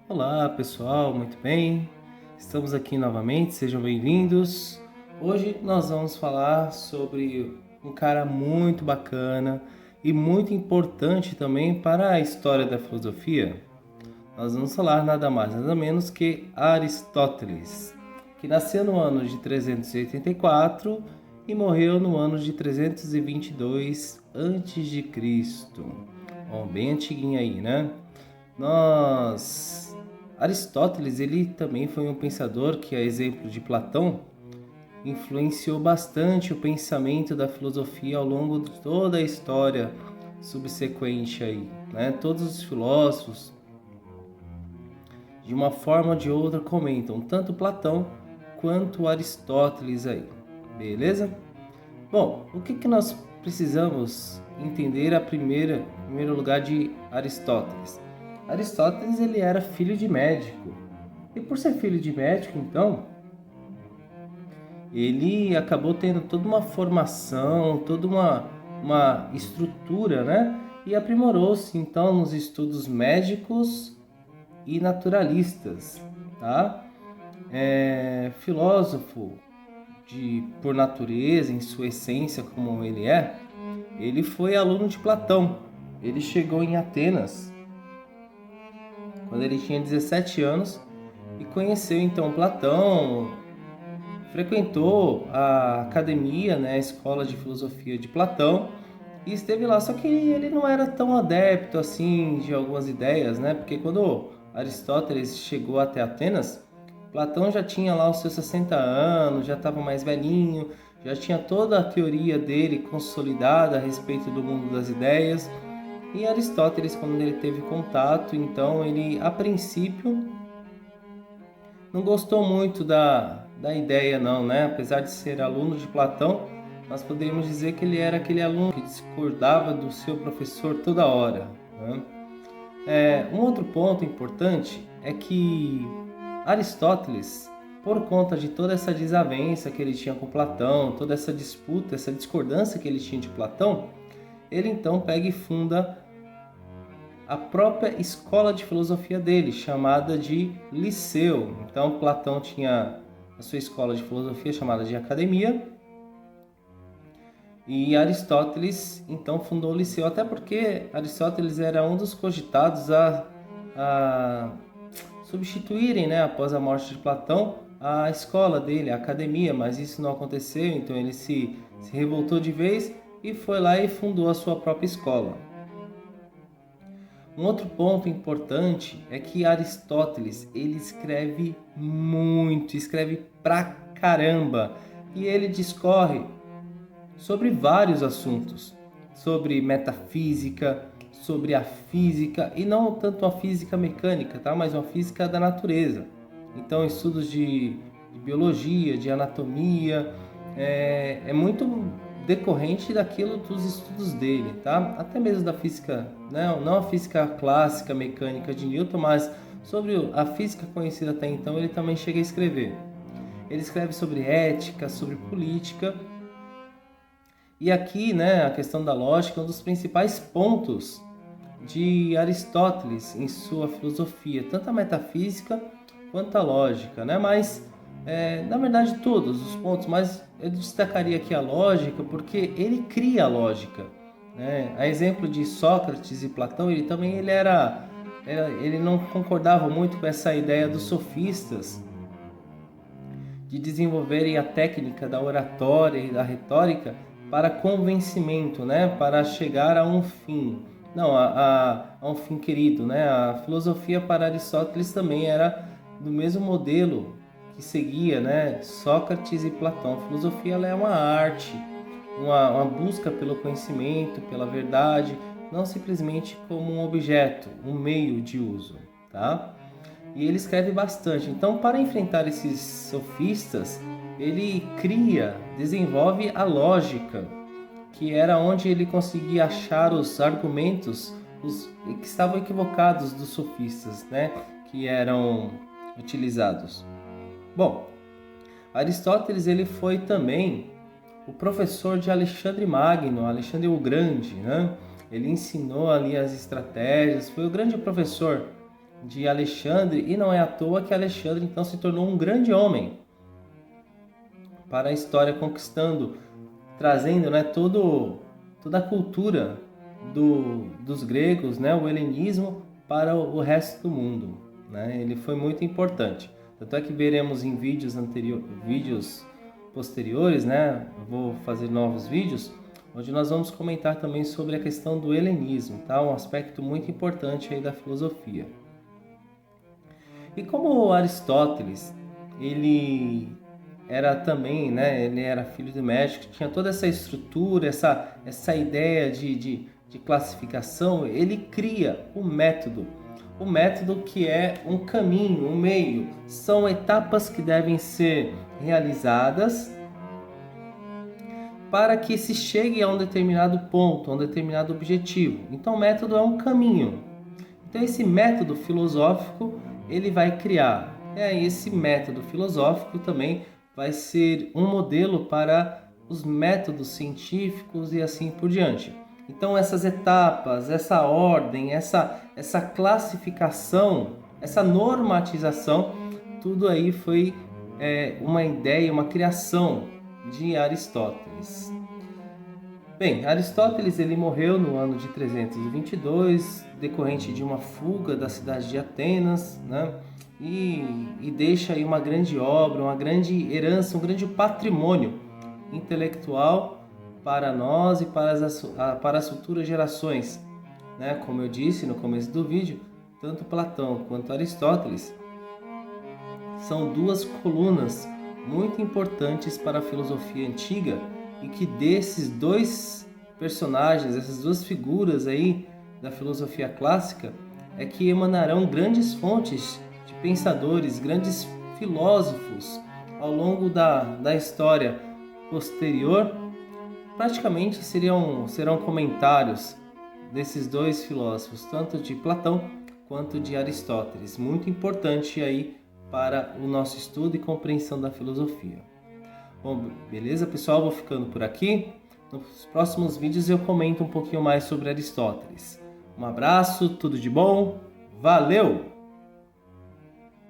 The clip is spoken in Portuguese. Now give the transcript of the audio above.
Olá pessoal, muito bem? Estamos aqui novamente, sejam bem-vindos. Hoje nós vamos falar sobre um cara muito bacana e muito importante também para a história da filosofia. Nós vamos falar nada mais nada menos que Aristóteles, que nasceu no ano de 384 e morreu no ano de 322 a.C. Bom, bem antiguinho aí, né? Aristóteles, ele também foi um pensador que, a exemplo de Platão, influenciou bastante o pensamento da filosofia ao longo de toda a história subsequente aí, né? Todos os filósofos, de uma forma ou de outra, comentam tanto Platão quanto Aristóteles aí, beleza? Bom, o que nós precisamos entender em primeiro lugar de Aristóteles? Aristóteles ele era filho de médico. E por ser filho de médico, então, ele acabou tendo toda uma formação, toda uma estrutura, né? E aprimorou-se, então, nos estudos médicos e naturalistas, tá? Filósofo por natureza, em sua essência como ele foi aluno de Platão. Ele chegou em Atenas quando ele tinha 17 anos e conheceu então Platão, frequentou a academia, né, a escola de filosofia de Platão e esteve lá. Só que ele não era tão adepto assim de algumas ideias, né? Porque quando Aristóteles chegou até Atenas, Platão já tinha lá os seus 60 anos, já estava mais velhinho, já tinha toda a teoria dele consolidada a respeito do mundo das ideias. E Aristóteles, quando ele teve contato, então ele, a princípio, não gostou muito da ideia não, né? Apesar de ser aluno de Platão, nós poderíamos dizer que ele era aquele aluno que discordava do seu professor toda hora, né? Um outro ponto importante é que Aristóteles, por conta de toda essa desavença que ele tinha com Platão, toda essa disputa, essa discordância que ele tinha de Platão, ele então pega e funda a própria escola de filosofia dele, chamada de Liceu. Então, Platão tinha a sua escola de filosofia chamada de Academia, e Aristóteles então fundou o Liceu, até porque Aristóteles era um dos cogitados a substituírem, né, após a morte de Platão, a escola dele, a academia, mas isso não aconteceu, então ele se revoltou de vez e foi lá e fundou a sua própria escola. Um outro ponto importante é que Aristóteles, ele escreve muito, escreve pra caramba, e ele discorre sobre vários assuntos, sobre metafísica, sobre a física, e não tanto a física mecânica, tá? Mas uma física da natureza. Então, estudos de biologia, de anatomia, é muito decorrente daquilo dos estudos dele, tá? Até mesmo da física, né? Não a física clássica mecânica de Newton, mas sobre a física conhecida até então, ele também chega a escrever. Ele escreve sobre ética, sobre política. E aqui, né, a questão da lógica é um dos principais pontos de Aristóteles em sua filosofia, tanto a metafísica quanto a lógica, né? Mas, na verdade, todos os pontos, mas eu destacaria aqui a lógica porque ele cria a lógica, né? A exemplo de Sócrates e Platão, ele não concordava muito com essa ideia dos sofistas de desenvolverem a técnica da oratória e da retórica para convencimento, né? Para chegar a um fim. Não, a um fim querido, né? A filosofia para Aristóteles também era do mesmo modelo que seguia, né? Sócrates e Platão. A filosofia ela é uma arte, uma busca pelo conhecimento, pela verdade, não simplesmente como um objeto, um meio de uso, tá? E ele escreve bastante. Então, para enfrentar esses sofistas, ele desenvolve a lógica, que era onde ele conseguia achar os argumentos que estavam equivocados dos sofistas, né, que eram utilizados. Bom, Aristóteles ele foi também o professor de Alexandre Magno, Alexandre o Grande, né? Ele ensinou ali as estratégias, foi o grande professor de Alexandre, e não é à toa que Alexandre então se tornou um grande homem para a história, conquistando, trazendo, né, toda a cultura dos gregos, né, o helenismo, para o resto do mundo, né? Ele foi muito importante. Tanto é que veremos em vídeos posteriores, né? Eu vou fazer novos vídeos, onde nós vamos comentar também sobre a questão do helenismo, tá? Um aspecto muito importante aí da filosofia. E como Aristóteles, ele era também, né? Ele era filho de médico, tinha toda essa estrutura, essa ideia de classificação. Ele cria o método que é um caminho, um meio, são etapas que devem ser realizadas para que se chegue a um determinado ponto, a um determinado objetivo. Então o método é um caminho. Então esse método filosófico ele vai criar. Esse método filosófico também vai ser um modelo para os métodos científicos e assim por diante. Então essas etapas, essa ordem, essa classificação, essa normatização, tudo aí foi uma ideia, uma criação de Aristóteles. Bem, Aristóteles ele morreu no ano de 322, decorrente de uma fuga da cidade de Atenas, né? E deixa aí uma grande obra, uma grande herança, um grande patrimônio intelectual para nós e para as futuras gerações, né? Como eu disse no começo do vídeo, tanto Platão quanto Aristóteles são duas colunas muito importantes para a filosofia antiga, e que desses dois personagens, essas duas figuras aí da filosofia clássica, é que emanarão grandes fontes de pensadores, grandes filósofos ao longo da história posterior. Praticamente serão comentários desses dois filósofos, tanto de Platão quanto de Aristóteles, muito importante aí para o nosso estudo e compreensão da filosofia. Bom, beleza, pessoal? Vou ficando por aqui. Nos próximos vídeos eu comento um pouquinho mais sobre Aristóteles. Um abraço, tudo de bom, valeu!